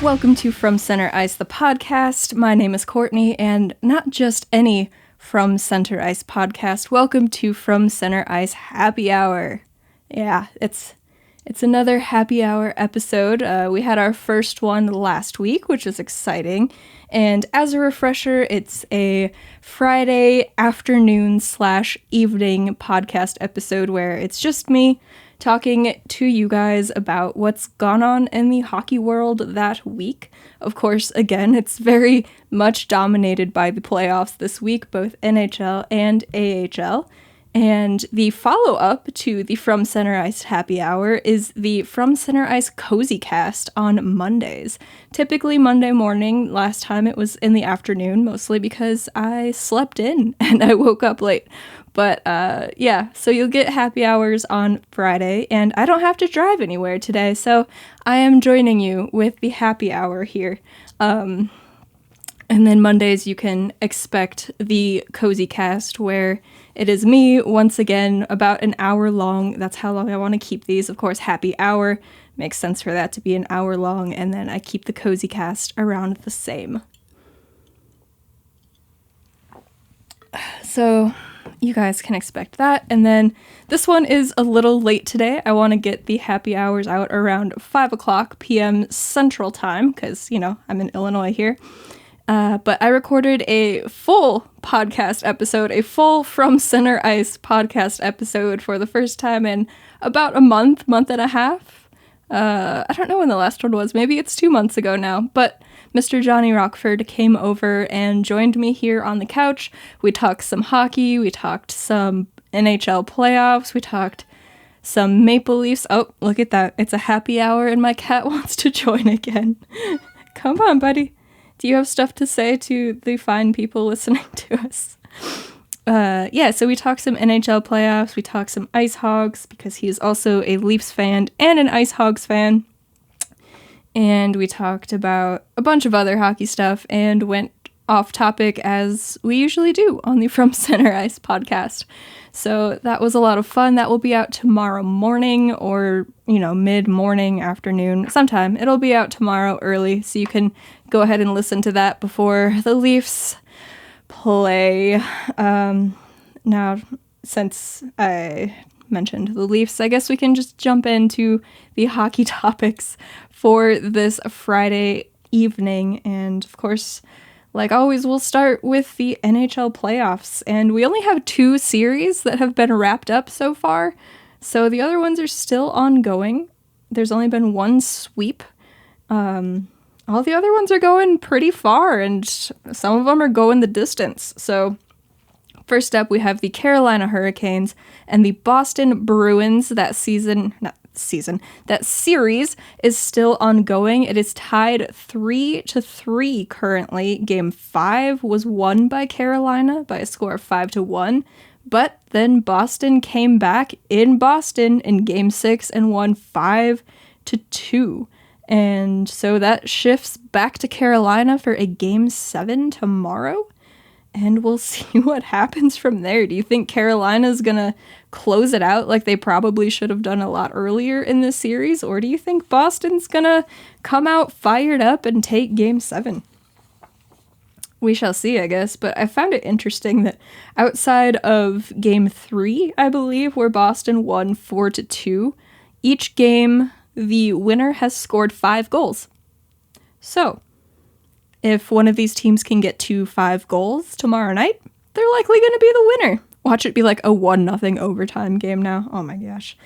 Welcome to From Center Ice, the podcast. My name is Courtney, and not just any From Center Ice podcast. Welcome to From Center Ice Happy Hour. Yeah, it's another happy hour episode. We had our first one last week, which is exciting. And as a refresher, it's a Friday afternoon/evening podcast episode where it's just me talking to you guys about what's gone on in the hockey world that week. Of course, again, it's very much dominated by the playoffs this week, both NHL and AHL. And the follow-up to the From Center Ice Happy Hour is the From Center Ice Cozy Cast on Mondays. Typically Monday morning. Last time it was in the afternoon, mostly because I slept in and I woke up late. But yeah, so you'll get happy hours on Friday, and I don't have to drive anywhere today, so I am joining you with the happy hour here. And then Mondays you can expect the Cozy Cast, where it is me, once again, about an hour long. That's how long I want to keep these. Of course, happy hour makes sense for that to be an hour long, and then I keep the Cozy Cast around the same. So you guys can expect that. And then this one is a little late today. I want to get the happy hours out around 5 o'clock p.m. Central Time, because, you know, I'm in Illinois here. But I recorded a full podcast episode, a full From Center Ice podcast episode for the first time in about a month and a half. I don't know when the last one was. Maybe it's 2 months ago now. But Mr. Johnny Rockford came over and joined me here on the couch. We talked some hockey. We talked some NHL playoffs. We talked some Maple Leafs. Oh, look at that. It's a happy hour and my cat wants to join again. Come on, buddy. Do you have stuff to say to the fine people listening to us? Yeah, so we talked some NHL playoffs. We talked some IceHogs because he is also a Leafs fan and an IceHogs fan. And we talked about a bunch of other hockey stuff and went off topic as we usually do on the From Center Ice podcast. So that was a lot of fun. That will be out tomorrow morning or, you know, mid-morning, afternoon, sometime. It'll be out tomorrow early, so you can go ahead and listen to that before the Leafs play. Now, since I mentioned the Leafs, I guess we can just jump into the hockey topics for this Friday evening. And of course, like always, we'll start with the NHL playoffs. And we only have 2 series that have been wrapped up so far, so the other ones are still ongoing. There's only been 1 sweep. All the other ones are going pretty far, and some of them are going the distance. So first up, we have the Carolina Hurricanes and the Boston Bruins. That series is still ongoing. It is tied 3-3 currently. Game 5 was won by Carolina by a score of 5-1, but then Boston came back in Boston in Game 6 and won 5-2. And so that shifts back to Carolina for a Game 7 tomorrow. And we'll see what happens from there. Do you think Carolina's going to close it out like they probably should have done a lot earlier in this series? Or do you think Boston's going to come out fired up and take Game 7? We shall see, I guess. But I found it interesting that outside of Game 3, I believe, where Boston won 4-2, each game the winner has scored 5 goals. So if one of these teams can get to 5 goals tomorrow night, they're likely going to be the winner. Watch it be like a 1-0 overtime game now. Oh my gosh.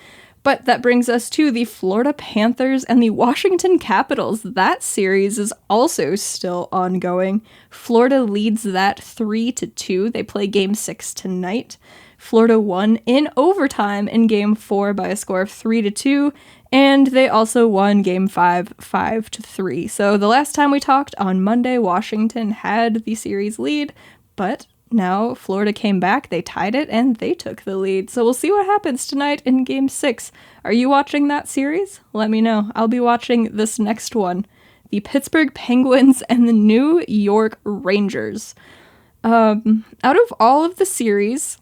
But that brings us to the Florida Panthers and the Washington Capitals. That series is also still ongoing. Florida leads that 3-2. They play Game 6 tonight. Florida won in overtime in Game 4 by a score of 3-2. And they also won Game 5, 5-3. So the last time we talked on Monday, Washington had the series lead, but now Florida came back, they tied it, and they took the lead. So we'll see what happens tonight in Game 6. Are you watching that series? Let me know. I'll be watching this next one. The Pittsburgh Penguins and the New York Rangers. Out of all of the series,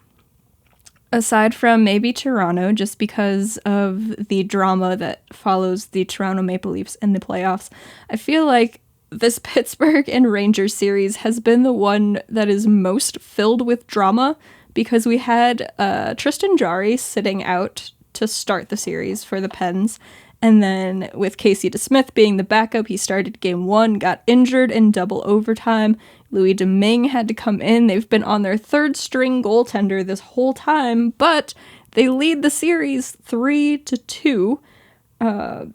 aside from maybe Toronto, just because of the drama that follows the Toronto Maple Leafs in the playoffs, I feel like this Pittsburgh and Rangers series has been the one that is most filled with drama, because we had Tristan Jarry sitting out to start the series for the Pens. And then with Casey DeSmith being the backup, he started game 1, got injured in double overtime. Louis Domingue had to come in. They've been on their third string goaltender this whole time, but they lead the series 3-2.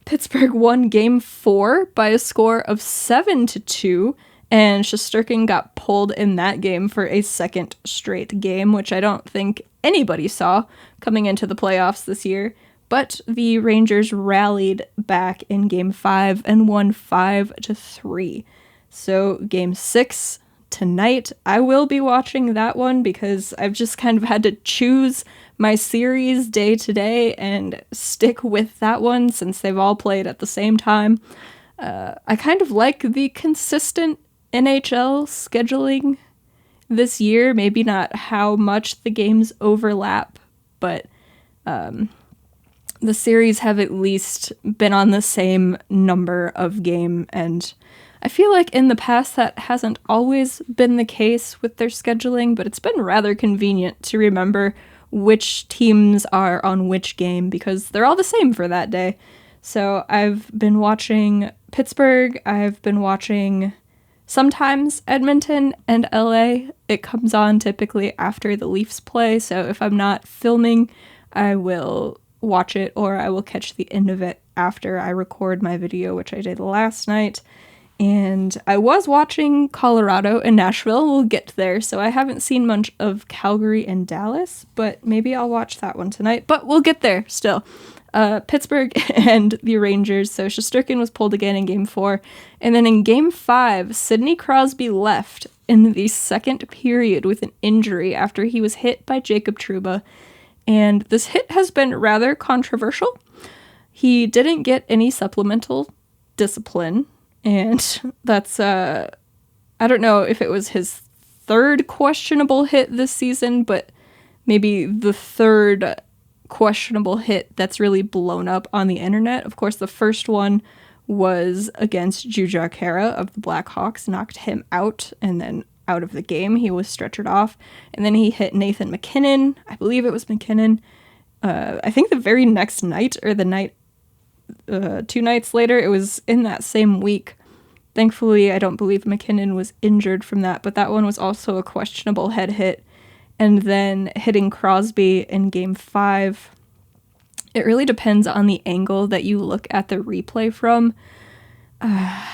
Pittsburgh won game 4 by a score of 7-2. And Shesterkin got pulled in that game for a second straight game, which I don't think anybody saw coming into the playoffs this year. But the Rangers rallied back in game 5 and won 5-3. So game 6 tonight, I will be watching that one because I've just kind of had to choose my series day to day and stick with that one since they've all played at the same time. I kind of like the consistent NHL scheduling this year. Maybe not how much the games overlap, but the series have at least been on the same number of game, and I feel like in the past that hasn't always been the case with their scheduling, but it's been rather convenient to remember which teams are on which game because they're all the same for that day. So I've been watching Pittsburgh, I've been watching sometimes Edmonton and LA. It comes on typically after the Leafs play, so if I'm not filming, I will watch it or I will catch the end of it after I record my video, which I did last night. And I was watching Colorado and Nashville. We'll get there. So I haven't seen much of Calgary and Dallas, but maybe I'll watch that one tonight. But we'll get there still. Pittsburgh and the Rangers. So Shesterkin was pulled again in game 4. And then in game 5, Sidney Crosby left in the second period with an injury after he was hit by Jacob Trouba. And this hit has been rather controversial. He didn't get any supplemental discipline. And that's, I don't know if it was his third questionable hit this season, but maybe the third questionable hit that's really blown up on the internet. Of course, the first one was against Jujhar Khaira of the Blackhawks, knocked him out, and then out of the game. He was stretchered off. And then he hit Nathan MacKinnon. I believe it was MacKinnon. I think the very next night, or the night 2 nights later, it was in that same week. Thankfully, I don't believe MacKinnon was injured from that, but that one was also a questionable head hit. And then hitting Crosby in game 5. It really depends on the angle that you look at the replay from. I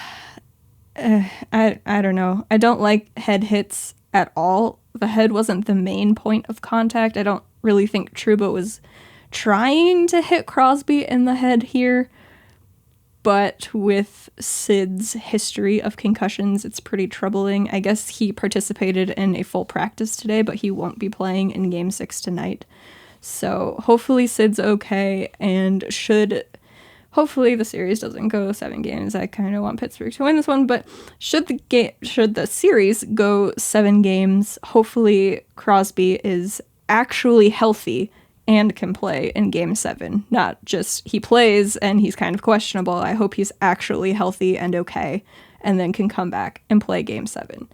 don't know. I don't like head hits at all. The head wasn't the main point of contact. I don't really think Trouba was trying to hit Crosby in the head here. But with Sid's history of concussions, it's pretty troubling. I guess he participated in a full practice today, but he won't be playing in Game 6 tonight. So hopefully Sid's okay, and hopefully the series doesn't go 7 games. I kind of want Pittsburgh to win this one, but should the series go 7 games, hopefully Crosby is actually healthy and can play in Game 7. Not just he plays and he's kind of questionable. I hope he's actually healthy and okay, and then can come back and play Game 7.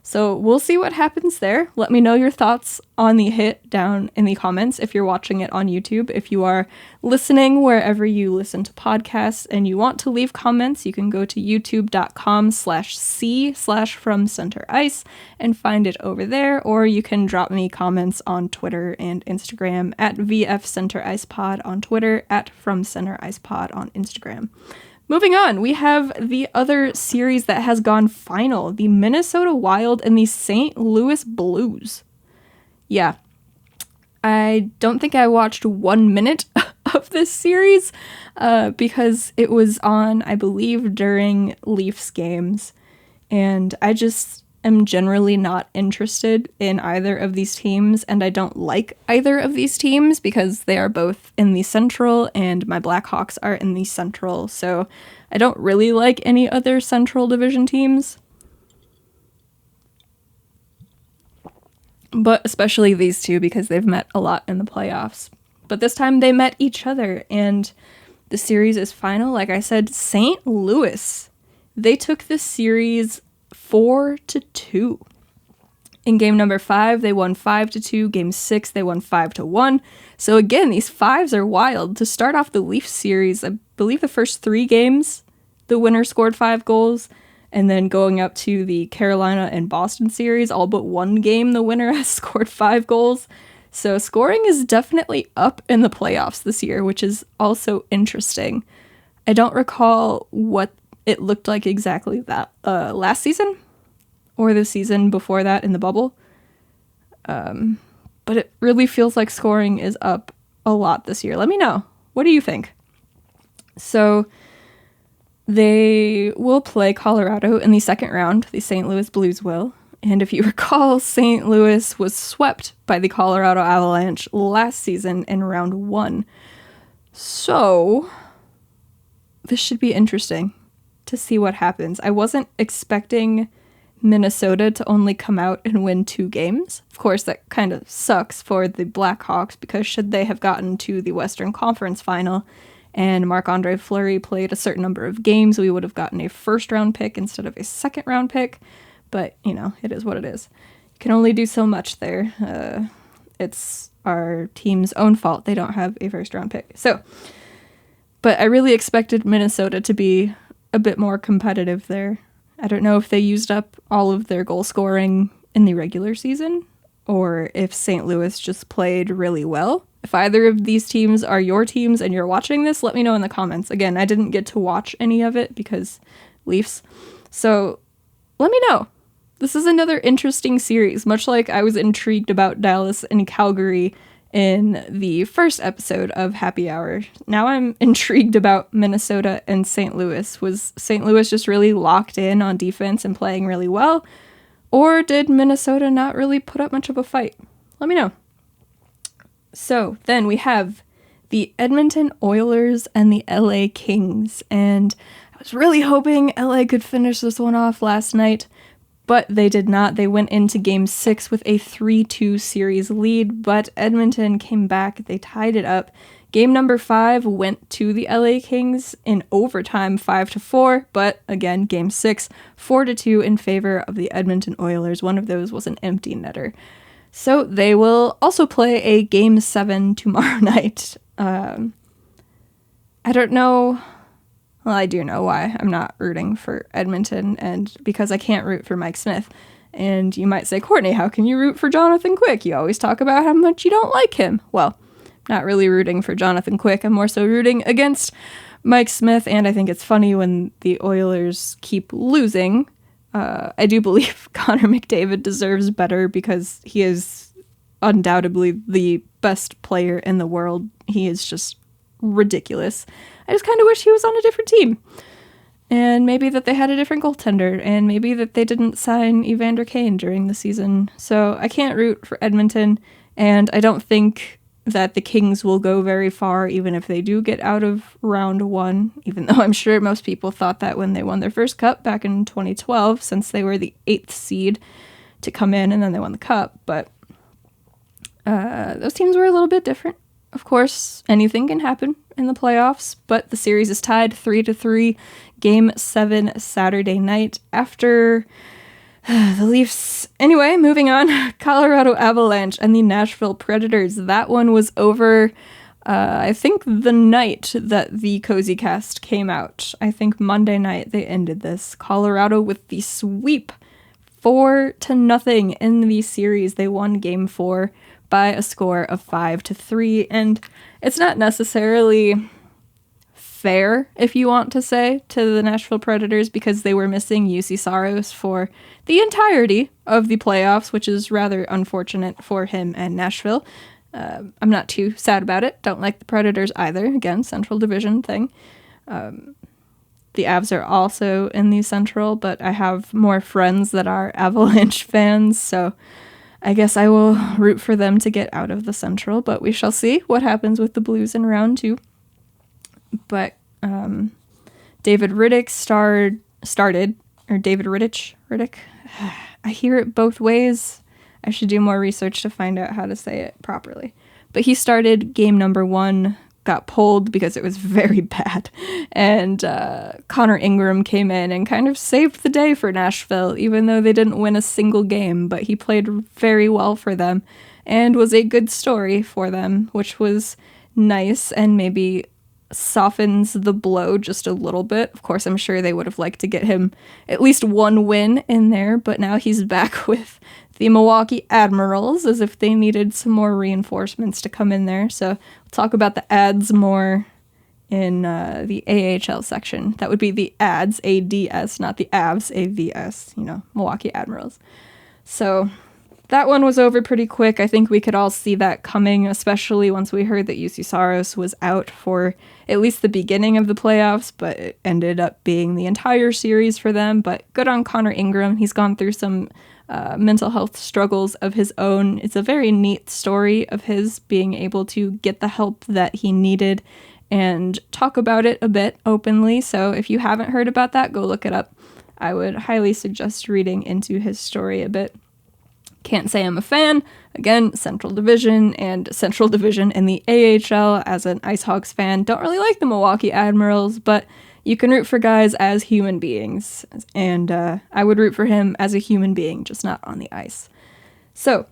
So we'll see what happens there. Let me know your thoughts on the hit down in the comments if you're watching it on YouTube. If you are listening wherever you listen to podcasts and you want to leave comments, you can go to youtube.com/c/FromCenterIce and find it over there, or you can drop me comments on Twitter and Instagram at VFCenterIcePod on Twitter, at FromCenterIcePod on Instagram. Moving on, we have the other series that has gone final, the Minnesota Wild and the St. Louis Blues. Yeah, I don't think I watched 1 minute of this series because it was on, I believe, during Leafs games, and I just am generally not interested in either of these teams, and I don't like either of these teams because they are both in the Central and my Blackhawks are in the Central, so I don't really like any other Central Division teams. but especially these two because they've met a lot in the playoffs. But this time they met each other, and the series is final. Like I said, St. Louis, they took this series 4-2. In game number 5, they won 5-2. Game 6, they won 5-1. So again, these fives are wild. To start off the Leafs series, I believe the first 3 games, the winner scored 5 goals. And then going up to the Carolina and Boston series, all but one game, the winner has scored 5 goals. So scoring is definitely up in the playoffs this year, which is also interesting. I don't recall what it looked like exactly that last season or the season before that in the bubble. But it really feels like scoring is up a lot this year. Let me know. What do you think? So they will play Colorado in the second round. The St. Louis Blues will. And if you recall, St. Louis was swept by the Colorado Avalanche last season in round 1. So this should be interesting to see what happens. I wasn't expecting Minnesota to only come out and win 2 games. Of course, that kind of sucks for the Blackhawks because should they have gotten to the Western Conference final and Marc-Andre Fleury played a certain number of games, we would have gotten a first-round pick instead of a second-round pick. But, you know, it is what it is. You can only do so much there. It's our team's own fault they don't have a first-round pick. So, but I really expected Minnesota to be a bit more competitive there. I don't know if they used up all of their goal scoring in the regular season or if St. Louis just played really well. If either of these teams are your teams and you're watching this, let me know in the comments. Again, I didn't get to watch any of it because Leafs. So let me know. This is another interesting series, much like I was intrigued about Dallas and Calgary in the first episode of Happy Hour. Now I'm intrigued about Minnesota and St. Louis. Was St. Louis just really locked in on defense and playing really well? Or did Minnesota not really put up much of a fight? Let me know. So then we have the Edmonton Oilers and the LA Kings. And I was really hoping LA could finish this one off last night, but they did not. They went into Game 6 with a 3-2 series lead, but Edmonton came back. They tied it up. Game number 5 went to the LA Kings in overtime, 5-4, but again, Game 6, 4-2 in favor of the Edmonton Oilers. One of those was an empty netter. So they will also play a Game 7 tomorrow night. I don't know. Well, I do know why I'm not rooting for Edmonton, and because I can't root for Mike Smith. And you might say, Courtney, how can you root for Jonathan Quick? You always talk about how much you don't like him. Well, not really rooting for Jonathan Quick. I'm more so rooting against Mike Smith, and I think it's funny when the Oilers keep losing. I do believe Connor McDavid deserves better because he is undoubtedly the best player in the world. He is just ridiculous. I just kind of wish he was on a different team. And maybe that they had a different goaltender, and maybe that they didn't sign Evander Kane during the season. So I can't root for Edmonton, and I don't think that the Kings will go very far, even if they do get out of round 1, even though I'm sure most people thought that when they won their first cup back in 2012, since they were the 8th seed to come in, and then they won the cup. But those teams were a little bit different. Of course, anything can happen in the playoffs, but the series is tied 3-3, Game 7 Saturday night after the Leafs. Anyway, moving on, Colorado Avalanche and the Nashville Predators. That one was over, I think, the night that the Cozy Cast came out. I think Monday night they ended this. Colorado with the sweep, 4-0 in the series. They won Game 4 by a score of 5-3, and it's not necessarily fair, if you want to say, to the Nashville Predators because they were missing UC Saros for the entirety of the playoffs, which is rather unfortunate for him and Nashville. I'm not too sad about it. Don't like the Predators either. Again, Central Division thing. The Avs are also in the Central, but I have more friends that are Avalanche fans, so I guess I will root for them to get out of the Central, but we shall see what happens with the Blues in round 2. But David Rittich started, or David Rittich, I hear it both ways. I should do more research to find out how to say it properly. But he started game number 1, got pulled because it was very bad. And Connor Ingram came in and kind of saved the day for Nashville, even though they didn't win a single game. But he played very well for them and was a good story for them, which was nice and maybe softens the blow just a little bit. Of course, I'm sure they would have liked to get him at least one win in there, but now he's back with the Milwaukee Admirals, as if they needed some more reinforcements to come in there. So we'll talk about the ads more in the AHL section. That would be the ads, ADS, not the Avs, AVS, Milwaukee Admirals. So that one was over pretty quick. I think we could all see that coming, especially once we heard that UC Saros was out for at least the beginning of the playoffs, but it ended up being the entire series for them. But good on Connor Ingram. He's gone through some mental health struggles of his own. It's a very neat story of his being able to get the help that he needed and talk about it a bit openly. So if you haven't heard about that, go look it up. I would highly suggest reading into his story a bit. Can't say I'm a fan. Again, Central Division in the AHL as an IceHogs fan. Don't really like the Milwaukee Admirals, but you can root for guys as human beings. And I would root for him as a human being, just not on the ice. So,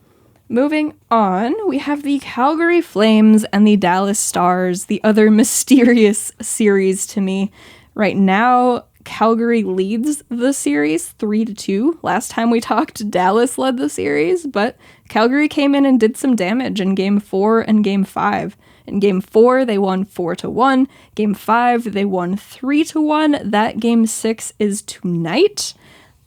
moving on, we have the Calgary Flames and the Dallas Stars, the other mysterious series to me. Right now, Calgary leads the series 3-2. Last time we talked, Dallas led the series, but Calgary came in and did some damage in Game 4 and Game 5. In Game 4, they won 4-1. Game 5, they won 3-1. That Game 6 is tonight.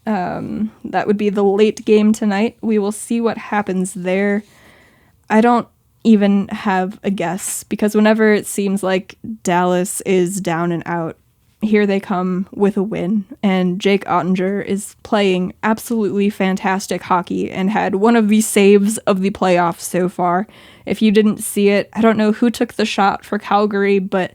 That would be the late game tonight. We will see what happens there. I don't even have a guess, because whenever it seems like Dallas is down and out, here they come with a win, and Jake Ottinger is playing absolutely fantastic hockey and had one of the saves of the playoffs so far. If you didn't see it, I don't know who took the shot for Calgary, but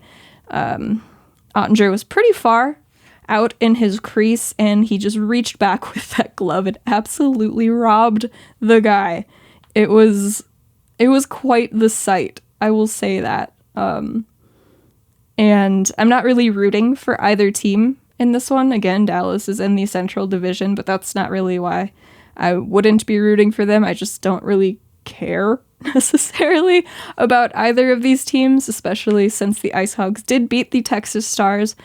Ottinger was pretty far out in his crease, and he just reached back with that glove and absolutely robbed the guy. It was quite the sight, I will say that. And I'm not really rooting for either team in this one. Again, Dallas is in the Central Division, but that's not really why I wouldn't be rooting for them. I just don't really care necessarily about either of these teams, especially since the IceHogs did beat the Texas Stars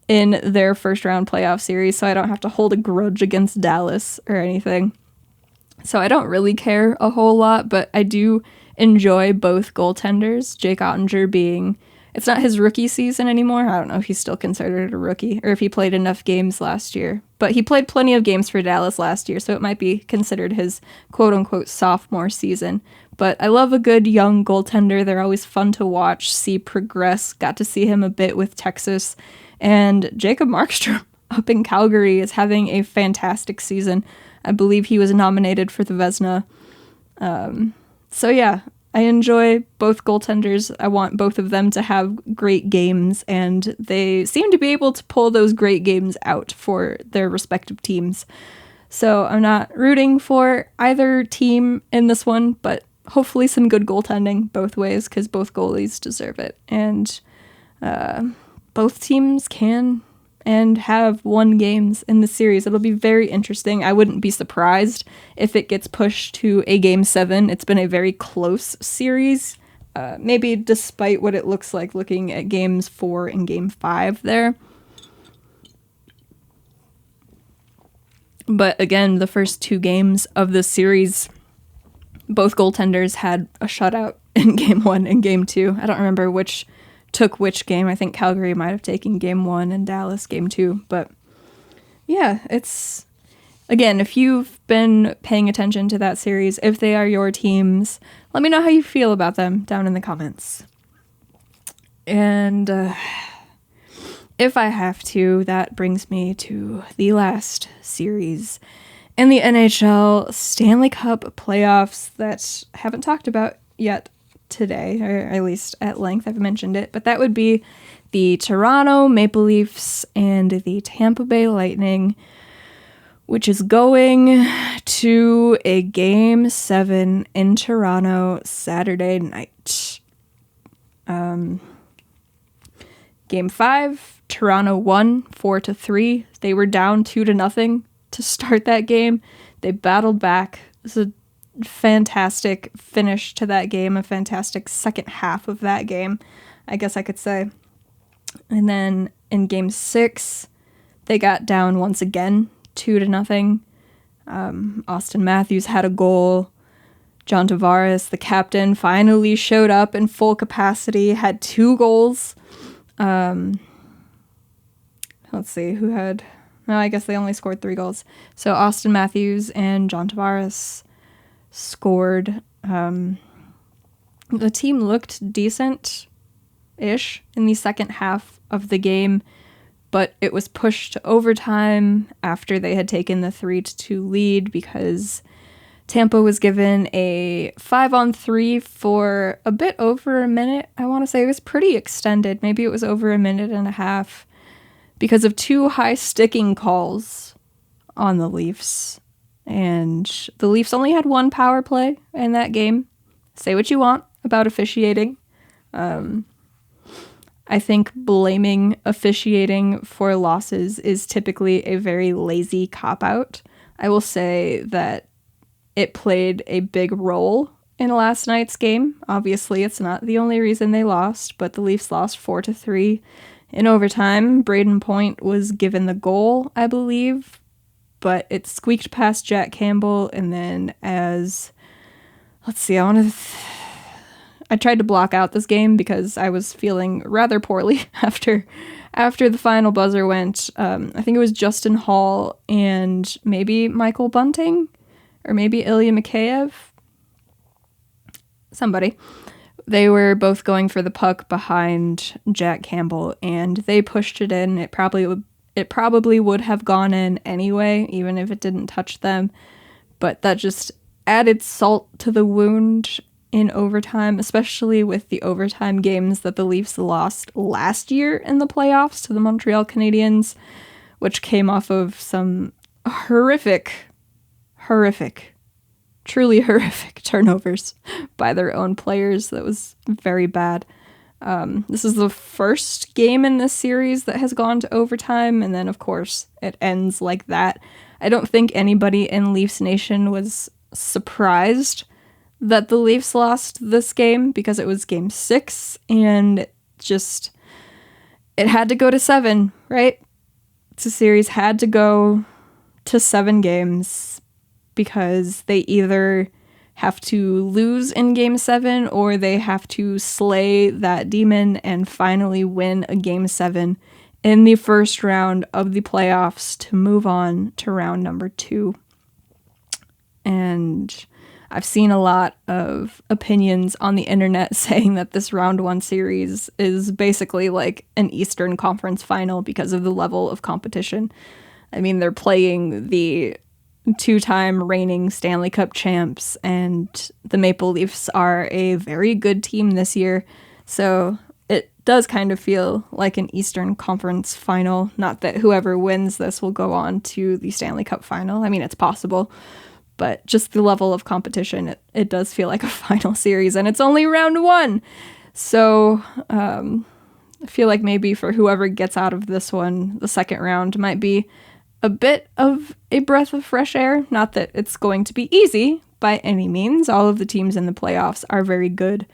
in their first round playoff series, so I don't have to hold a grudge against Dallas or anything. So I don't really care a whole lot, but I do enjoy both goaltenders. Jake Ottinger being... It's not his rookie season anymore. I don't know if he's still considered a rookie or if he played enough games last year. But he played plenty of games for Dallas last year, so it might be considered his quote-unquote sophomore season. But I love a good young goaltender. They're always fun to watch, see progress. Got to see him a bit with Texas. And Jacob Markstrom up in Calgary is having a fantastic season. I believe he was nominated for the Vezina. So yeah, I enjoy both goaltenders. I want both of them to have great games, and they seem to be able to pull those great games out for their respective teams. So I'm not rooting for either team in this one, but hopefully some good goaltending both ways, because both goalies deserve it. And both teams can and have won games in the series. It'll be very interesting. I wouldn't be surprised if it gets pushed to a Game 7. It's been a very close series, maybe despite what it looks like looking at Games 4 and Game 5 there. But again, the first two games of the series, both goaltenders had a shutout in Game 1 and Game 2. I don't remember which took which game. I think Calgary might have taken Game 1 and Dallas Game 2. But yeah, it's... Again, if you've been paying attention to that series, if they are your teams, let me know how you feel about them down in the comments. And if I have to, that brings me to the last series in the NHL Stanley Cup playoffs that I haven't talked about yet today, or at least at length. I've mentioned it, but that would be the Toronto Maple Leafs and the Tampa Bay Lightning. which is going to a Game 7 in Toronto Saturday night. Game 5, Toronto won 4-3. They were down 2-0 to start that game. They battled back. It was a fantastic finish to that game, a fantastic second half of that game, I guess I could say. And then in Game 6, they got down once again, 2-0. Auston Matthews had a goal. John Tavares, the captain, finally showed up in full capacity, had 2 goals. Let's see, who had... No, I guess they only scored 3 goals. So Auston Matthews and John Tavares scored. The team looked decent-ish in the second half of the game, but it was pushed to overtime after they had taken the 3-2 lead because Tampa was given a 5-on-3 for a bit over a minute. I want to say it was pretty extended. Maybe it was over a minute and a half because of 2 high sticking calls on the Leafs. And the Leafs only had 1 power play in that game. Say what you want about officiating. I think blaming officiating for losses is typically a very lazy cop-out. I will say that it played a big role in last night's game. Obviously, it's not the only reason they lost, but the Leafs lost 4-3 in overtime. Braden Point was given the goal, I believe, but it squeaked past Jack Campbell, and then I tried to block out this game because I was feeling rather poorly after the final buzzer went. I think it was Justin Hall and maybe Michael Bunting, or maybe Ilya Mikheyev. Somebody. They were both going for the puck behind Jack Campbell, and they pushed it in. It probably would have gone in anyway, even if it didn't touch them. But that just added salt to the wound in overtime, especially with the overtime games that the Leafs lost last year in the playoffs to the Montreal Canadiens, which came off of some truly horrific turnovers by their own players. That was very bad. This is the first game in this series that has gone to overtime, and then, of course, it ends like that. I don't think anybody in Leafs Nation was surprised that the Leafs lost this game because it was Game 6, and it had to go to 7, right? The series had to go to 7 games because they either have to lose in Game 7 or they have to slay that demon and finally win a Game 7 in the first round of the playoffs to move on to round number 2. And I've seen a lot of opinions on the internet saying that this round 1 series is basically like an Eastern Conference final because of the level of competition. I mean, they're playing the 2-time reigning Stanley Cup champs, and the Maple Leafs are a very good team this year. So it does kind of feel like an Eastern Conference final. Not that whoever wins this will go on to the Stanley Cup final. I mean, it's possible. But just the level of competition, it does feel like a final series, and it's only round 1. So I feel like maybe for whoever gets out of this one, the second round might be a bit of a breath of fresh air. Not that it's going to be easy by any means. All of the teams in the playoffs are very good.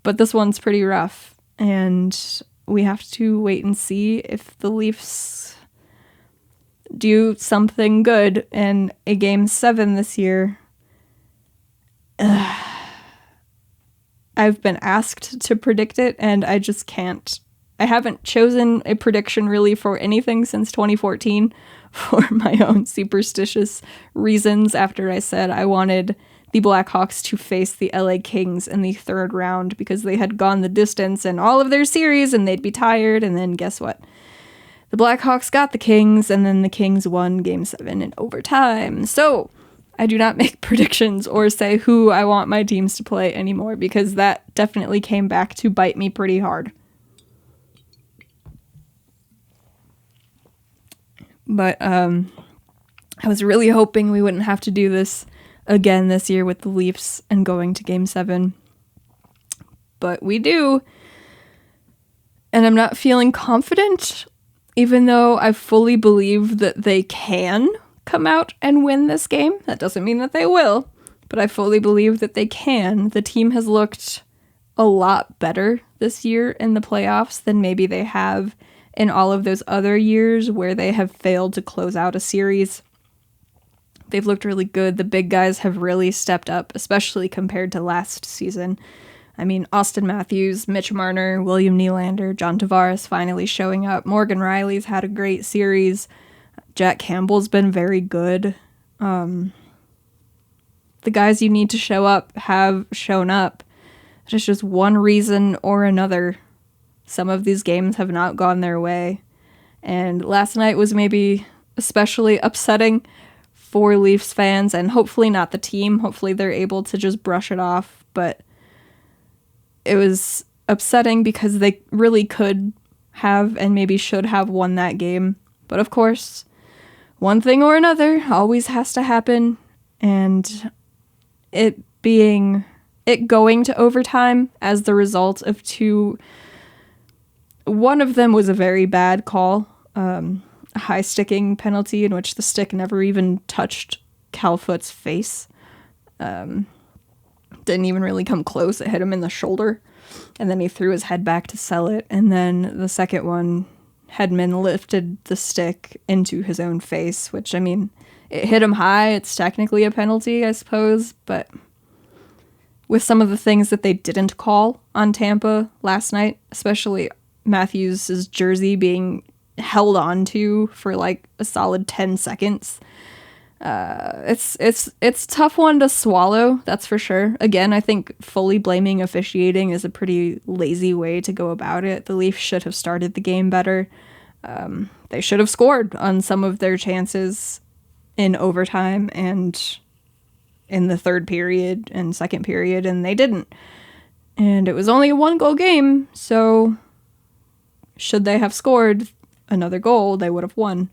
But this one's pretty rough, and we have to wait and see if the Leafs do something good in a Game 7 this year. I've been asked to predict it, and I just can't. I haven't chosen a prediction really for anything since 2014 for my own superstitious reasons after I said I wanted the Blackhawks to face the LA Kings in the 3rd round because they had gone the distance in all of their series and they'd be tired, and then guess what? The Blackhawks got the Kings, and then the Kings won Game 7 in overtime. So I do not make predictions or say who I want my teams to play anymore because that definitely came back to bite me pretty hard. But I was really hoping we wouldn't have to do this again this year with the Leafs and going to Game 7. But we do. And I'm not feeling confident, even though I fully believe that they can come out and win this game. That doesn't mean that they will, but I fully believe that they can. The team has looked a lot better this year in the playoffs than maybe they have in all of those other years where they have failed to close out a series. They've looked really good. The big guys have really stepped up, especially compared to last season. I mean, Austin Matthews, Mitch Marner, William Nylander, John Tavares finally showing up. Morgan Riley's had a great series. Jack Campbell's been very good. The guys you need to show up have shown up. There's just one reason or another. Some of these games have not gone their way. And last night was maybe especially upsetting for Leafs fans, and hopefully not the team. Hopefully they're able to just brush it off. But it was upsetting because they really could have and maybe should have won that game. But of course, one thing or another always has to happen. And it going to overtime as the result of two. One of them was a very bad call, a high sticking penalty in which the stick never even touched Calfoot's face. Didn't even really come close. It hit him in the shoulder, and then he threw his head back to sell it. And then the second one, Hedman lifted the stick into his own face, which, I mean, it hit him high. It's technically a penalty, I suppose, but with some of the things that they didn't call on Tampa last night, especially Matthews' jersey being held on to for like a solid 10 seconds, it's a tough one to swallow, that's for sure. Again, I think fully blaming officiating is a pretty lazy way to go about it. The Leafs should have started the game better. They should have scored on some of their chances in overtime and in the third period and second period, and they didn't. And it was only a 1-goal game, so should they have scored another goal, they would have won.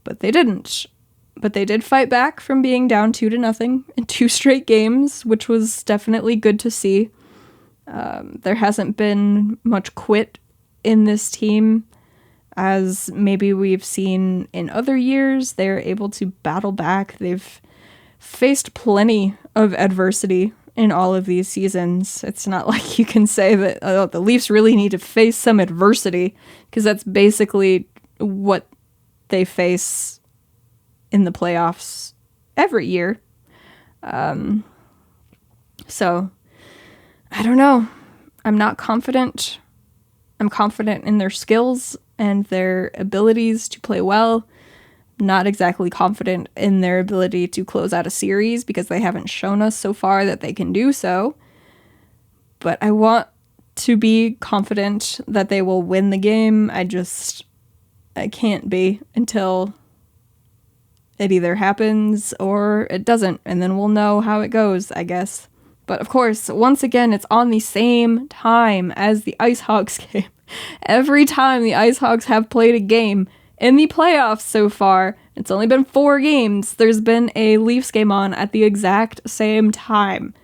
But they didn't. But they did fight back from being down 2-0 in 2 straight games, which was definitely good to see. There hasn't been much quit in this team, as maybe we've seen in other years. They're able to battle back. They've faced plenty of adversity in all of these seasons. It's not like you can say that the Leafs really need to face some adversity, because that's basically what they face in the playoffs every year. So, I don't know. I'm not confident. I'm confident in their skills and their abilities to play well. Not exactly confident in their ability to close out a series, because they haven't shown us so far that they can do so. But I want to be confident that they will win the game. I can't be until it either happens or it doesn't, and then we'll know how it goes, I guess. But of course, once again, it's on the same time as the IceHogs game. Every time the IceHogs have played a game in the playoffs so far, it's only been 4 games, there's been a Leafs game on at the exact same time.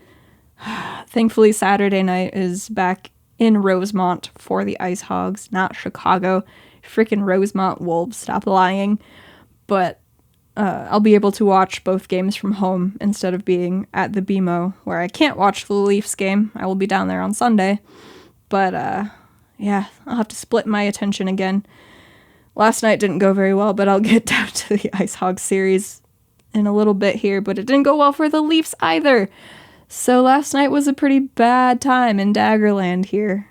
Thankfully, Saturday night is back in Rosemont for the IceHogs, not Chicago. Freaking Rosemont Wolves, stop lying. But I'll be able to watch both games from home instead of being at the BMO, where I can't watch the Leafs game. I will be down there on Sunday. But, yeah, I'll have to split my attention again. Last night didn't go very well, but I'll get down to the IceHogs series in a little bit here. But it didn't go well for the Leafs either. So last night was a pretty bad time in Daggerland here.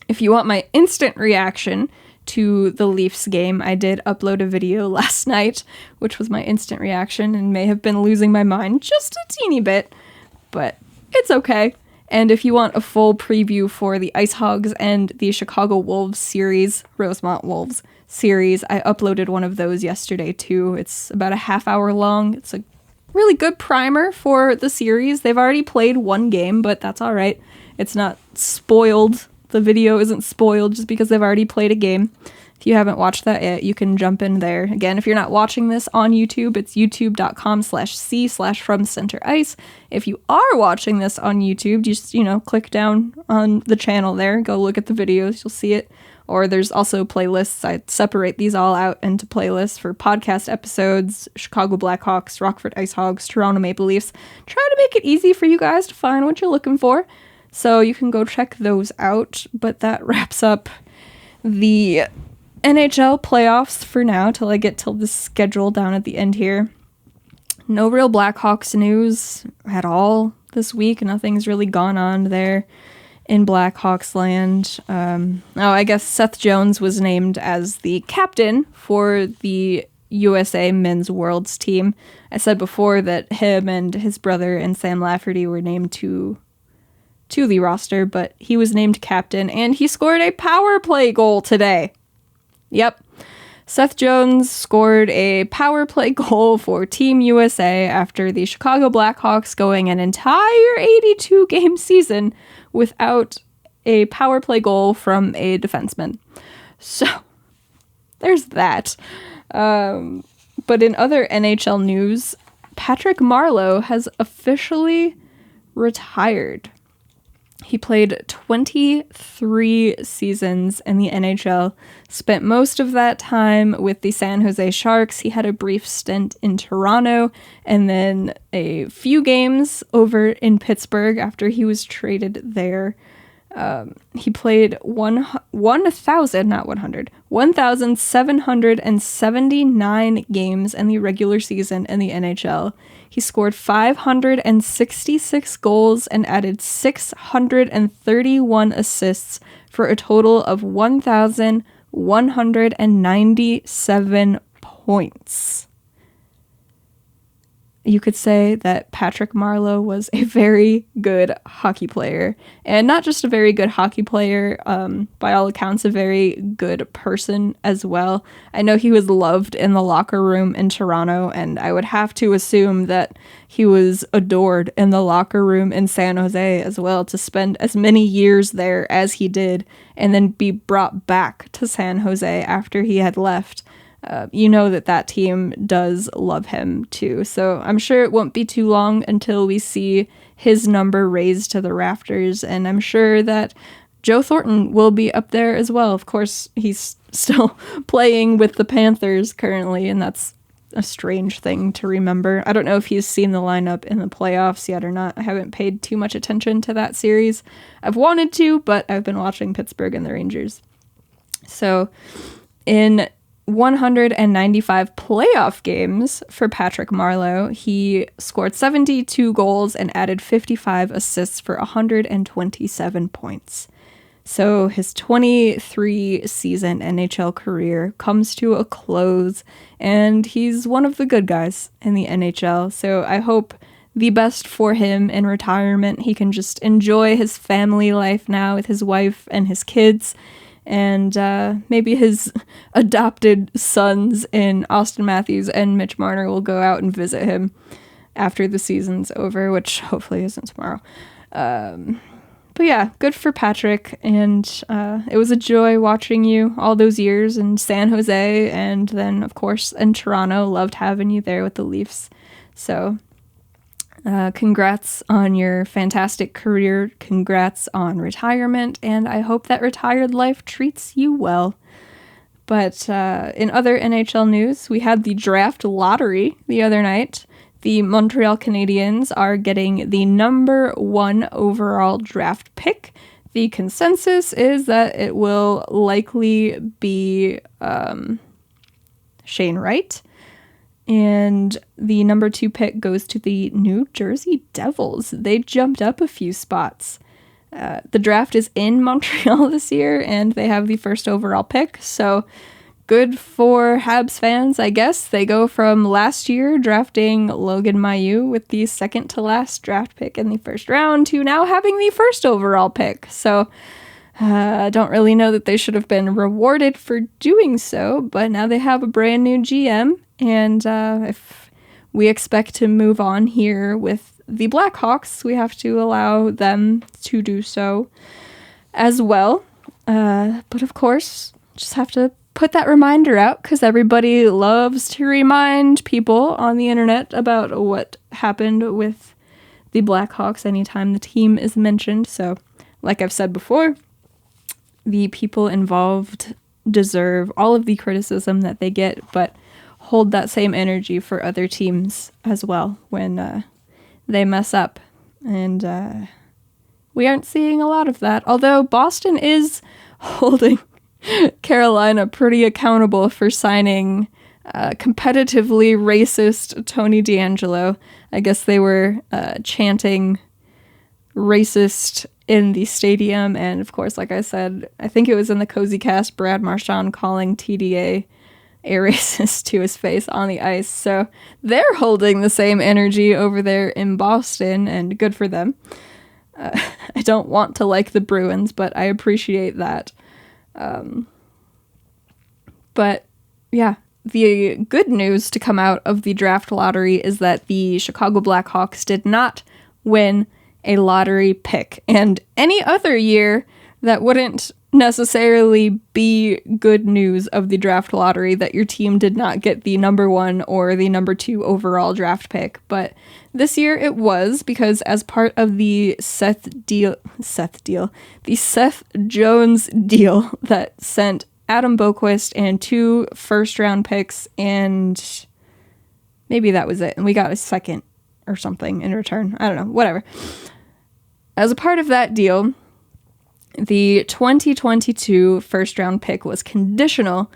If you want my instant reaction to the Leafs game, I did upload a video last night, which was my instant reaction, and may have been losing my mind just a teeny bit, but it's okay. And if you want a full preview for the IceHogs and the Chicago Wolves series, Rosemont Wolves series, I uploaded one of those yesterday too. It's about a half-hour long. It's a really good primer for the series. They've already played 1 game, but that's all right. It's not spoiled. The video isn't spoiled just because they've already played a game. If If you haven't watched that yet, you can jump in there. Again, if you're not watching this on YouTube, it's youtube.com/c/FromCenterIce. If you are watching this on YouTube, just, click down on the channel there, go look at the videos, you'll see it. Or there's also playlists. I separate these all out into playlists for podcast episodes, Chicago Blackhawks, Rockford IceHogs, Toronto Maple Leafs. Try to make it easy for you guys to find what you're looking for. So you can go check those out. But that wraps up the NHL playoffs for now, till I get till the schedule down at the end here. No real Blackhawks news at all this week. Nothing's really gone on there in Blackhawks land. I guess Seth Jones was named as the captain for the USA Men's Worlds team. I said before that him and his brother and Sam Lafferty were named to the roster, but he was named captain, and he scored a power play goal today. Yep. Seth Jones scored a power play goal for Team USA after the Chicago Blackhawks going an entire 82-game season without a power play goal from a defenseman. So, there's that. But in other NHL news, Patrick Marleau has officially retired. He played 23 seasons in the NHL, spent most of that time with the San Jose Sharks. He had a brief stint in Toronto, and then a few games over in Pittsburgh after he was traded there. He played 1,779 games in the regular season in the NHL. He scored 566 goals and added 631 assists for a total of 1,197 points. You could say that Patrick Marleau was a very good hockey player. And not just a very good hockey player, by all accounts, a very good person as well. I know he was loved in the locker room in Toronto, and I would have to assume that he was adored in the locker room in San Jose as well, to spend as many years there as he did, and then be brought back to San Jose after he had left. That team does love him too. So I'm sure it won't be too long until we see his number raised to the rafters. And I'm sure that Joe Thornton will be up there as well. Of course, he's still playing with the Panthers currently, and that's a strange thing to remember. I don't know if he's seen the lineup in the playoffs yet or not. I haven't paid too much attention to that series. I've wanted to, but I've been watching Pittsburgh and the Rangers. So in 195 playoff games for Patrick Marleau, he scored 72 goals and added 55 assists for 127 points. So his 23-season NHL career comes to a close, and he's one of the good guys in the NHL. So I hope the best for him in retirement. He can just enjoy his family life now with his wife and his kids. And maybe his adopted sons in Austin Matthews and Mitch Marner will go out and visit him after the season's over, which hopefully isn't tomorrow. But yeah, good for Patrick, and it was a joy watching you all those years in San Jose, and then, of course, in Toronto. Loved having you there with the Leafs. So congrats on your fantastic career. Congrats on retirement, and I hope that retired life treats you well. But in other NHL news, we had the draft lottery the other night. The Montreal Canadiens are getting the number 1 overall draft pick. The consensus is that it will likely be Shane Wright. And the number 2 pick goes to the New Jersey Devils. They jumped up a few spots. The draft is in Montreal this year, and they have the first overall pick. So good for Habs fans, I guess. They go from last year drafting Logan Mailloux with the second to last draft pick in the first round to now having the first overall pick. So I don't really know that they should have been rewarded for doing so, but now they have a brand new GM. And if we expect to move on here with the Blackhawks, we have to allow them to do so as well. But of course, just have to put that reminder out because everybody loves to remind people on the internet about what happened with the Blackhawks anytime the team is mentioned. So, like I've said before, the people involved deserve all of the criticism that they get, but hold that same energy for other teams as well when they mess up. And we aren't seeing a lot of that, although Boston is holding Carolina pretty accountable for signing competitively racist Tony DeAngelo. I guess they were chanting racist in the stadium, and of course, like I said, I think it was in the Cozy Cast, Brad Marchand calling TDA a racist to his face on the ice. So they're holding the same energy over there in Boston, and good for them. I don't want to like the Bruins, but I appreciate that. But yeah, the good news to come out of the draft lottery is that the Chicago Blackhawks did not win a lottery pick. And any other year, that wouldn't necessarily be good news of the draft lottery, that your team did not get the number 1 or the number 2 overall draft pick. But this year it was, because as part of the Seth Jones deal that sent Adam Boquist and 2 first-round picks, and maybe that was it, and we got a second or something in return. I don't know, whatever. As a part of that deal, the 2022 first-round pick was conditional,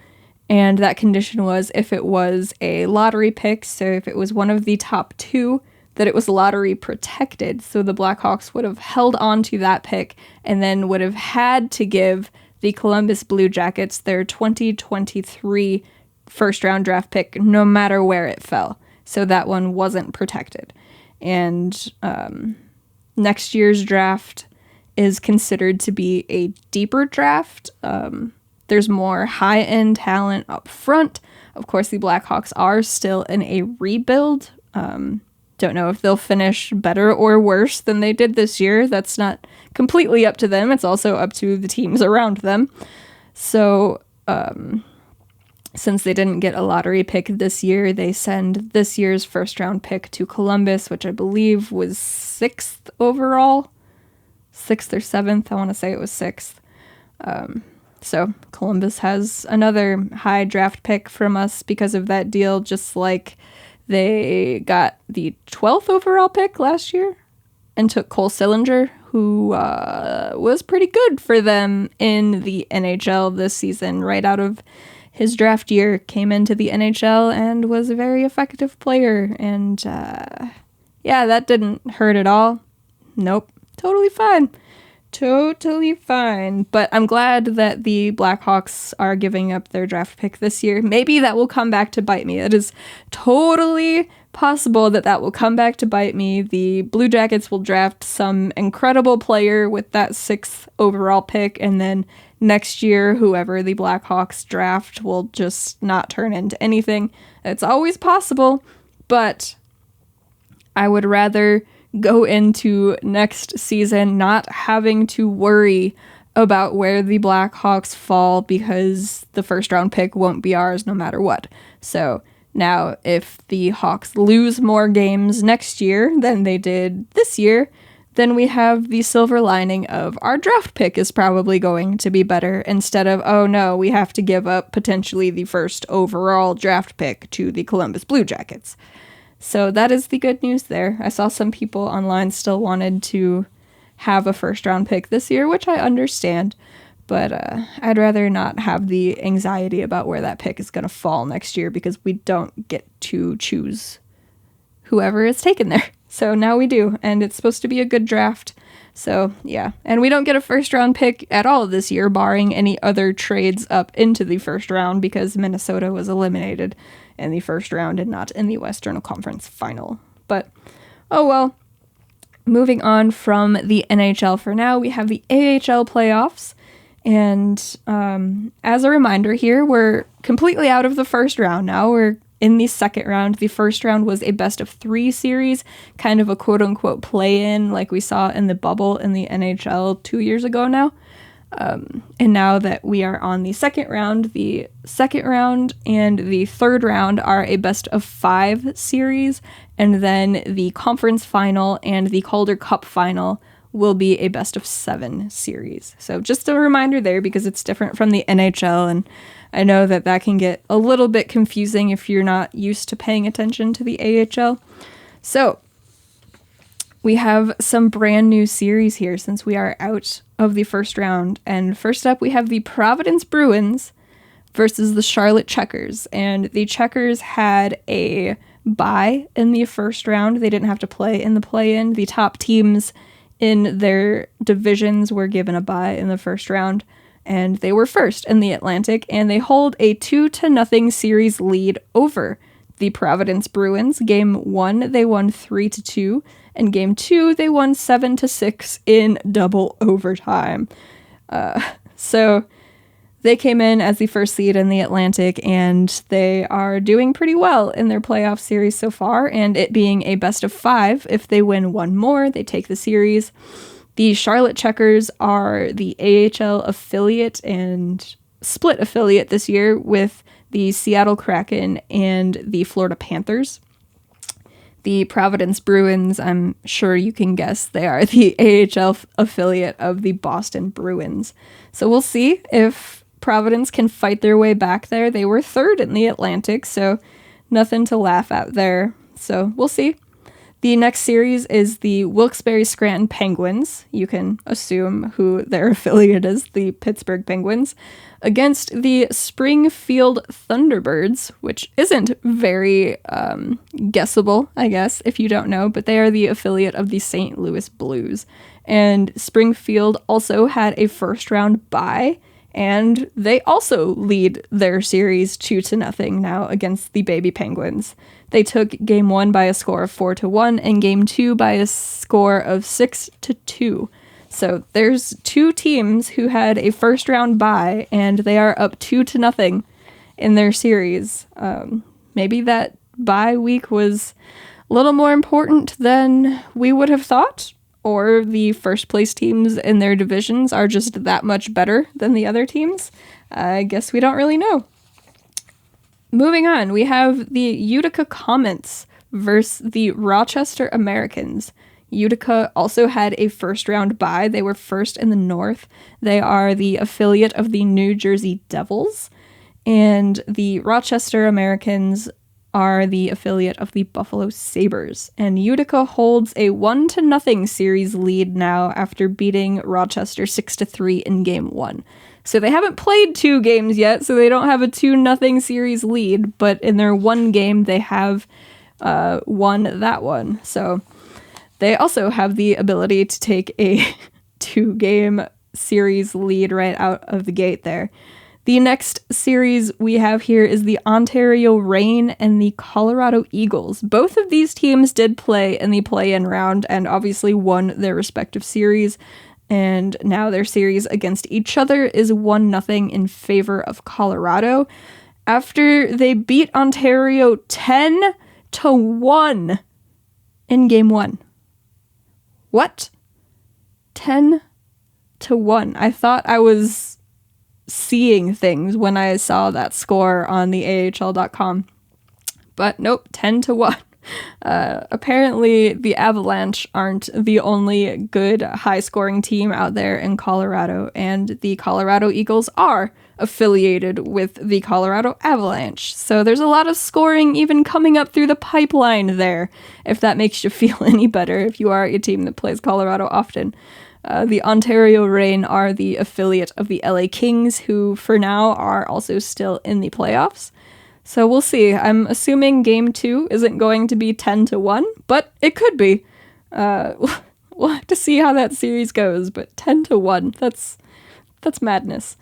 and that condition was if it was a lottery pick, so if it was one of the top 2, that it was lottery protected, so the Blackhawks would have held on to that pick and then would have had to give the Columbus Blue Jackets their 2023 first-round draft pick no matter where it fell. So that one wasn't protected. And next year's draft is considered to be a deeper draft. There's more high-end talent up front. Of course, the Blackhawks are still in a rebuild. Don't know if they'll finish better or worse than they did this year. That's not completely up to them. It's also up to the teams around them. So, since they didn't get a lottery pick this year, they send this year's first-round pick to Columbus, which I believe was 6th overall. 6th or 7th. I want to say it was 6th. So Columbus has another high draft pick from us because of that deal, just like they got the 12th overall pick last year and took Cole Sillinger, who was pretty good for them in the NHL this season. Right out of his draft year, came into the NHL and was a very effective player. And yeah, that didn't hurt at all. Nope, totally fine. Totally fine. But I'm glad that the Blackhawks are giving up their draft pick this year. Maybe that will come back to bite me. It is totally possible that that will come back to bite me. The Blue Jackets will draft some incredible player with that 6th overall pick, and then next year, whoever the Blackhawks draft will just not turn into anything. It's always possible, but I would rather go into next season not having to worry about where the Blackhawks fall, because the first round pick won't be ours no matter what. So now if the Hawks lose more games next year than they did this year, then we have the silver lining of our draft pick is probably going to be better, instead of, oh no, we have to give up potentially the first overall draft pick to the Columbus Blue Jackets. So that is the good news there. I saw some people online still wanted to have a first round pick this year, which I understand, but I'd rather not have the anxiety about where that pick is going to fall next year, because we don't get to choose whoever is taken there. So now we do, and it's supposed to be a good draft. So yeah, and we don't get a first round pick at all this year, barring any other trades up into the first round, because Minnesota was eliminated in the first round and not in the Western Conference Final. But oh well. Moving on from the NHL for now, we have the AHL playoffs. And as a reminder here, we're completely out of the first round now. We're in the second round. The first round was a best of 3 series, kind of a quote-unquote play-in like we saw in the bubble in the NHL 2 years ago now. And now that we are on the second round and the third round are a best of 5 series, and then the conference final and the Calder Cup final will be a best of 7 series. So just a reminder there, because it's different from the NHL, and I know that can get a little bit confusing if you're not used to paying attention to the AHL. So we have some brand new series here since we are out of the first round. And first up, we have the Providence Bruins versus the Charlotte Checkers. And the Checkers had a bye in the first round. They didn't have to play in the play-in. The top teams in their divisions were given a bye in the first round, and they were first in the Atlantic, and they hold a 2-0 series lead over the Providence Bruins. Game 1, they won 3-2, and Game 2, they won 7-6 in double overtime. So they came in as the first seed in the Atlantic, and they are doing pretty well in their playoff series so far, and it being a best of 5, if they win one more, they take the series. The Charlotte Checkers are the AHL affiliate and split affiliate this year with the Seattle Kraken and the Florida Panthers. The Providence Bruins, I'm sure you can guess, they are the AHL affiliate of the Boston Bruins. So we'll see if Providence can fight their way back there. They were third in the Atlantic, so nothing to laugh at there. So we'll see. The next series is the Wilkes-Barre Scranton Penguins. You can assume who their affiliate is, the Pittsburgh Penguins, against the Springfield Thunderbirds, which isn't very guessable, I guess, if you don't know, but they are the affiliate of the St. Louis Blues. And Springfield also had a first-round bye, and they also lead their series 2-0 now against the Baby Penguins. They took Game 1 by a score of 4-1 and Game 2 by a score of 6-2. So there's 2 teams who had a first round bye, and they are up 2-0 in their series. Maybe that bye week was a little more important than we would have thought, or the first place teams in their divisions are just that much better than the other teams. I guess we don't really know. Moving on, we have the Utica Comets versus the Rochester Americans. Utica also had a first-round bye. They were first in the North. They are the affiliate of the New Jersey Devils. And the Rochester Americans are the affiliate of the Buffalo Sabres. And Utica holds a 1-0 series lead now after beating Rochester 6-3 in Game 1. So they haven't played 2 games yet, so they don't have a 2-0 series lead, but in their one game, they have won that one. So they also have the ability to take a 2-game series lead right out of the gate there. The next series we have here is the Ontario Reign and the Colorado Eagles. Both of these teams did play in the play-in round and obviously won their respective series. And now their series against each other is 1-0 in favor of Colorado after they beat Ontario 10-1 in Game 1. What? 10-1. I thought I was seeing things when I saw that score on the AHL.com. But nope, 10-1. Apparently, the Avalanche aren't the only good high-scoring team out there in Colorado, and the Colorado Eagles are affiliated with the Colorado Avalanche. So there's a lot of scoring even coming up through the pipeline there, if that makes you feel any better, if you are a team that plays Colorado often. The Ontario Reign are the affiliate of the LA Kings, who for now are also still in the playoffs. So we'll see. I'm assuming Game 2 isn't going to be 10-1, but it could be. We'll have to see how that series goes, but 10-1, that's madness.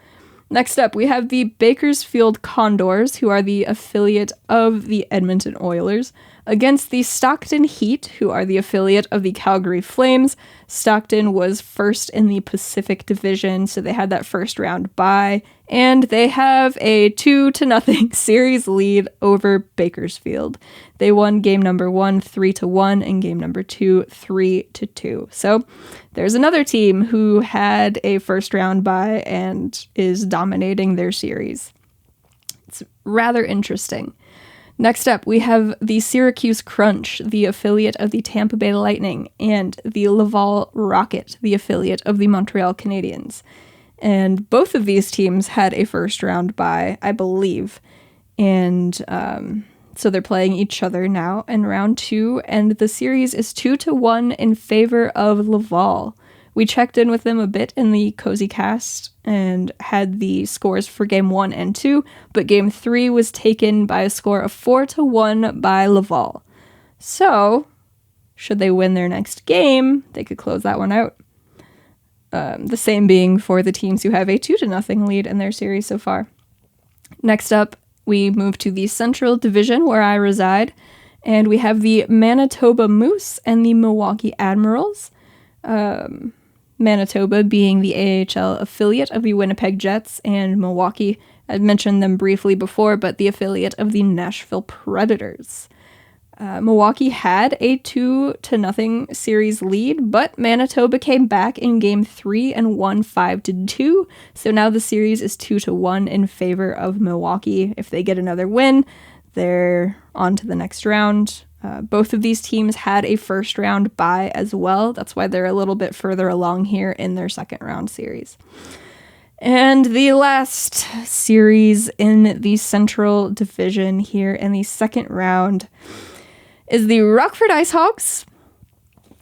Next up, we have the Bakersfield Condors, who are the affiliate of the Edmonton Oilers, against the Stockton Heat, who are the affiliate of the Calgary Flames. Stockton was first in the Pacific Division, so they had that first round bye, and they have a 2-0 series lead over Bakersfield. They won game number 1 3-1 and game number 2 3-2. So there's another team who had a first round bye and is dominating their series. It's rather interesting. Next up, we have the Syracuse Crunch, the affiliate of the Tampa Bay Lightning, and the Laval Rocket, the affiliate of the Montreal Canadiens. And both of these teams had a first round bye, I believe. And so they're playing each other now in round 2, and the series is 2-1 in favor of Laval. We checked in with them a bit in the Cozy Cast and had the scores for game 1 and 2, but game 3 was taken by a score of 4-1 by Laval. So, should they win their next game, they could close that one out. The same being for the teams who have a 2-0 lead in their series so far. Next up, we move to the Central Division where I reside, and we have the Manitoba Moose and the Milwaukee Admirals. Manitoba being the AHL affiliate of the Winnipeg Jets, and Milwaukee, I'd mentioned them briefly before, but the affiliate of the Nashville Predators. Milwaukee had a 2-0 series lead, but Manitoba came back in game 3 and won 5-2. So now the series is 2-1 in favor of Milwaukee. If they get another win, they're on to the next round. Both of these teams had a first round bye as well. That's why they're a little bit further along here in their second round series. And the last series in the Central Division here in the second round is the Rockford IceHogs,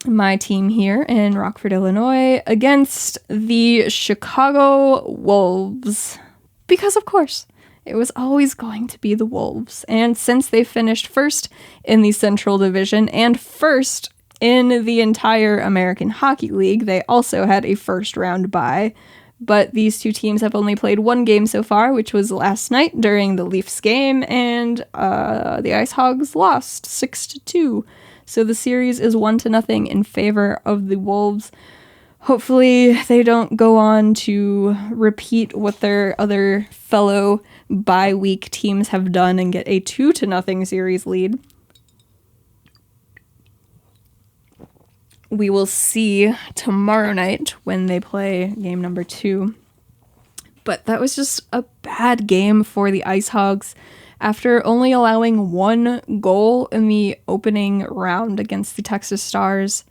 my team here in Rockford, Illinois, against the Chicago Wolves. Because, of course, it was always going to be the Wolves. And since they finished first in the Central Division and first in the entire American Hockey League, they also had a first round bye. But these two teams have only played one game so far, which was last night during the Leafs game, and the IceHogs lost 6-2. So the series is 1-0 in favor of the Wolves. Hopefully they don't go on to repeat what their other fellow bye-week teams have done and get a 2-0 series lead. We will see tomorrow night when they play game number 2. But that was just a bad game for the IceHogs. After only allowing one goal in the opening round against the Texas Stars,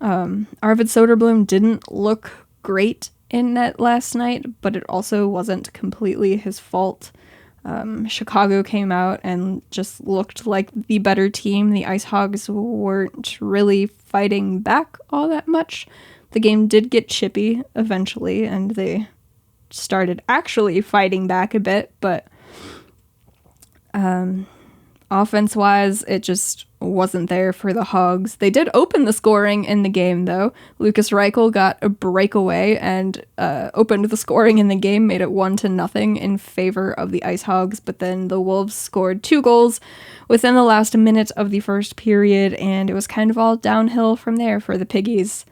Arvid Soderblom didn't look great in net last night, but it also wasn't completely his fault. Chicago came out and just looked like the better team. The IceHogs weren't really fighting back all that much. The game did get chippy eventually, and they started actually fighting back a bit, but offense-wise, it just wasn't there for the Hogs. They did open the scoring in the game, though. Lucas Reichel got a breakaway and opened the scoring in the game, made it 1-0 in favor of the IceHogs, but then the Wolves scored 2 goals within the last minute of the first period, and it was kind of all downhill from there for the Piggies,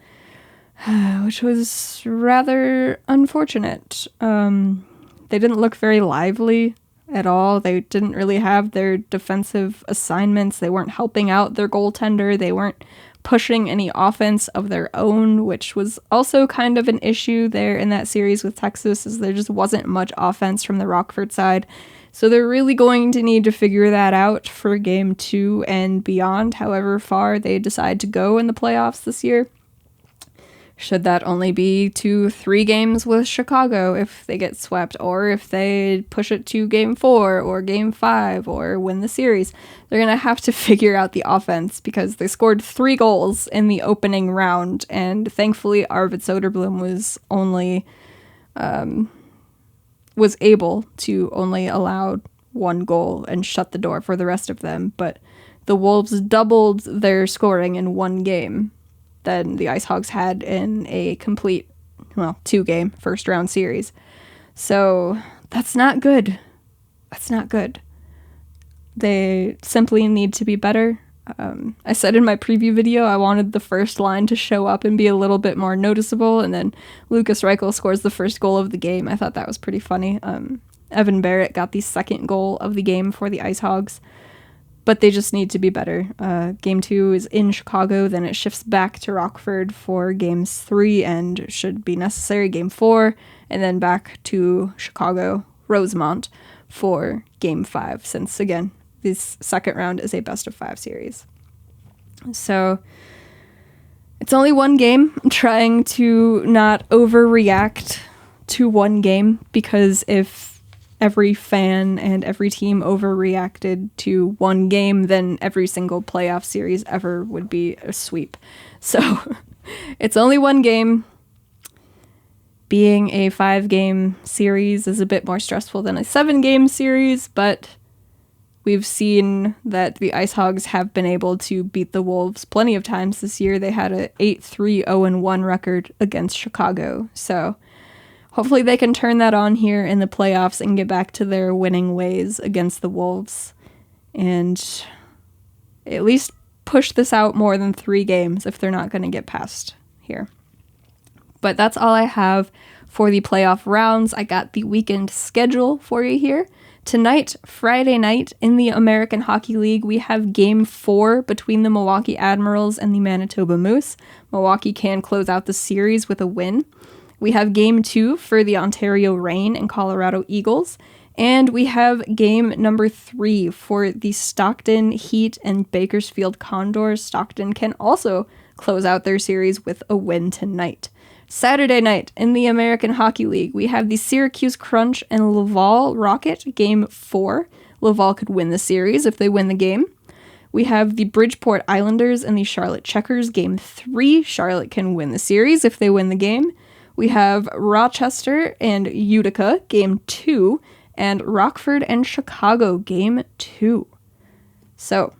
which was rather unfortunate. They didn't look very lively at all. They didn't really have their defensive assignments. They weren't helping out their goaltender. They weren't pushing any offense of their own, which was also kind of an issue there in that series with Texas, as there just wasn't much offense from the Rockford side. So they're really going to need to figure that out for game 2 and beyond, however far they decide to go in the playoffs this year. Should that only be 2-3 games with Chicago if they get swept, or if they push it to game 4 or game 5 or win the series, they're going to have to figure out the offense, because they scored 3 goals in the opening round, and thankfully Arvid Soderblom was able to only allow 1 goal and shut the door for the rest of them, but the Wolves doubled their scoring in 1 game than the IceHogs had in a complete, 2-game first-round series. So that's not good. That's not good. They simply need to be better I said in my preview video I wanted the first line to show up and be a little bit more noticeable, and then Lucas Reichel scores the first goal of the game. I thought that was pretty funny. Evan Barrett got the second goal of the game for the IceHogs, but they just need to be better. Game 2 is in Chicago, then it shifts back to Rockford for games 3 and should be necessary, game 4, and then back to Chicago, Rosemont, for game 5, since, again, this second round is a best-of-5 series. So it's only one game. I'm trying to not overreact to one game, because if every fan and every team overreacted to one game, then every single playoff series ever would be a sweep. So it's only one game. Being a 5-game series is a bit more stressful than a 7-game series, but we've seen that the IceHogs have been able to beat the Wolves plenty of times this year. They had a 8-3-0-1 record against Chicago. So hopefully they can turn that on here in the playoffs and get back to their winning ways against the Wolves, and at least push this out more than 3 games if they're not going to get past here. But that's all I have for the playoff rounds. I got the weekend schedule for you here. Tonight, Friday night, in the American Hockey League, we have Game 4 between the Milwaukee Admirals and the Manitoba Moose. Milwaukee can close out the series with a win. We have Game 2 for the Ontario Reign and Colorado Eagles. And we have Game number 3 for the Stockton Heat and Bakersfield Condors. Stockton can also close out their series with a win tonight. Saturday night in the American Hockey League, we have the Syracuse Crunch and Laval Rocket, Game 4. Laval could win the series if they win the game. We have the Bridgeport Islanders and the Charlotte Checkers, Game 3. Charlotte can win the series if they win the game. We have Rochester and Utica, Game 2, and Rockford and Chicago, Game 2. So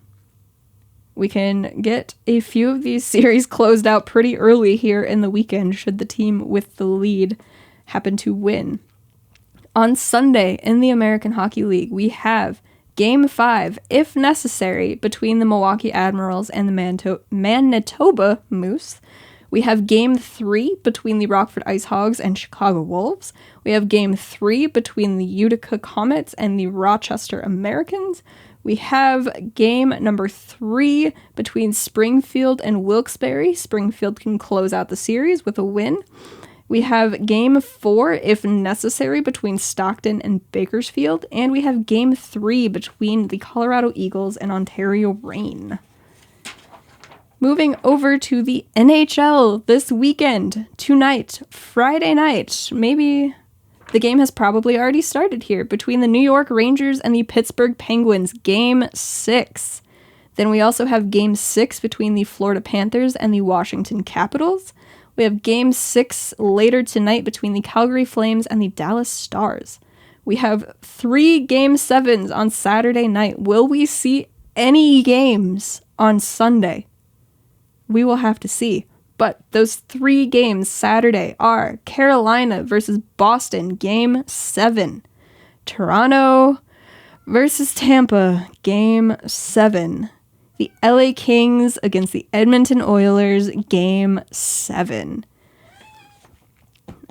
we can get a few of these series closed out pretty early here in the weekend, should the team with the lead happen to win. On Sunday in the American Hockey League, we have Game 5, if necessary, between the Milwaukee Admirals and the Manitoba Moose. We have Game 3 between the Rockford IceHogs and Chicago Wolves. We have Game 3 between the Utica Comets and the Rochester Americans. We have Game number 3 between Springfield and Wilkes-Barre. Springfield can close out the series with a win. We have Game 4, if necessary, between Stockton and Bakersfield. And we have Game 3 between the Colorado Eagles and Ontario Reign. Moving over to the NHL this weekend, tonight, Friday night, maybe the game has probably already started here, between the New York Rangers and the Pittsburgh Penguins, Game 6. Then we also have Game 6 between the Florida Panthers and the Washington Capitals. We have Game 6 later tonight between the Calgary Flames and the Dallas Stars. We have 3 Game 7s on Saturday night. Will we see any games on Sunday? We will have to see. But those 3 games Saturday are Carolina versus Boston, Game 7. Toronto versus Tampa, Game 7. The LA Kings against the Edmonton Oilers, Game 7.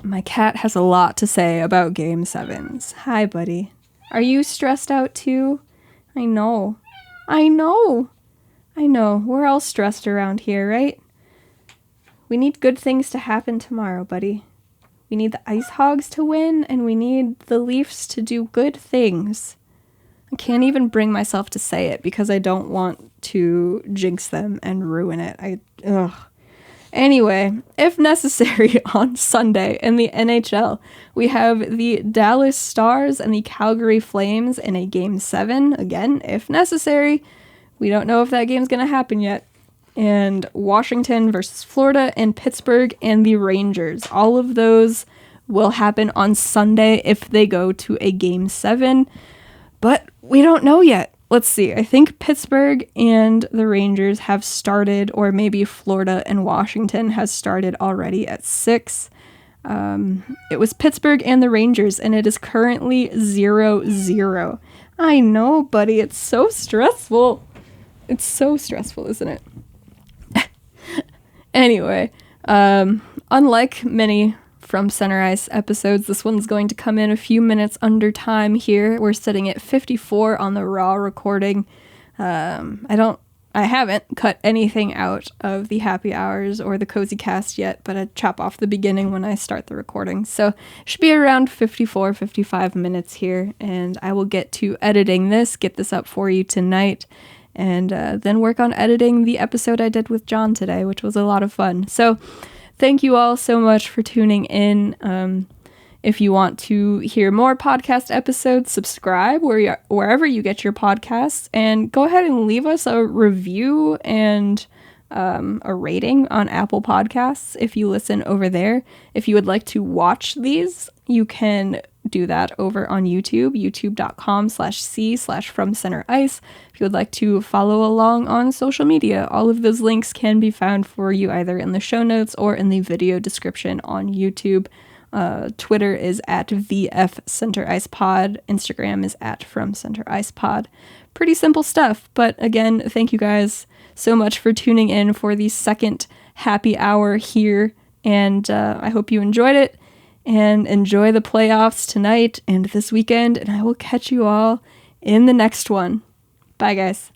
My cat has a lot to say about Game 7s. Hi, buddy. Are you stressed out too? I know. We're all stressed around here, right? We need good things to happen tomorrow, buddy. We need the IceHogs to win, and we need the Leafs to do good things. I can't even bring myself to say it because I don't want to jinx them and ruin it. Anyway, if necessary, on Sunday in the NHL, we have the Dallas Stars and the Calgary Flames in a Game 7. Again, if necessary. We don't know if that game's going to happen yet. And Washington versus Florida and Pittsburgh and the Rangers. All of those will happen on Sunday if they go to a Game 7. But we don't know yet. Let's see. I think Pittsburgh and the Rangers have started, or maybe Florida and Washington has started already at 6. It was Pittsburgh and the Rangers, and it is currently 0-0. I know, buddy. It's so stressful. It's so stressful, isn't it? Anyway, unlike many From Center Ice episodes, this one's going to come in a few minutes under time here. We're sitting at 54 on the raw recording. I haven't cut anything out of the happy hours or the cozy cast yet, but I chop off the beginning when I start the recording. So it should be around 54, 55 minutes here, and I will get to editing this, get this up for you tonight, and then work on editing the episode I did with John today, which was a lot of fun. So thank you all so much for tuning in. If you want to hear more podcast episodes, subscribe wherever you get your podcasts, and go ahead and leave us a review and a rating on Apple Podcasts if you listen over there. If you would like to watch these, you can do that over on YouTube, youtube.com/c/FromCenterIce. If you would like to follow along on social media, all of those links can be found for you either in the show notes or in the video description on YouTube. Twitter is at VFCenterIcePod. Instagram is at FromCenterIcePod. Pretty simple stuff, but again, thank you guys so much for tuning in for the second happy hour here, and I hope you enjoyed it, and enjoy the playoffs tonight and this weekend, and I will catch you all in the next one. Bye, guys.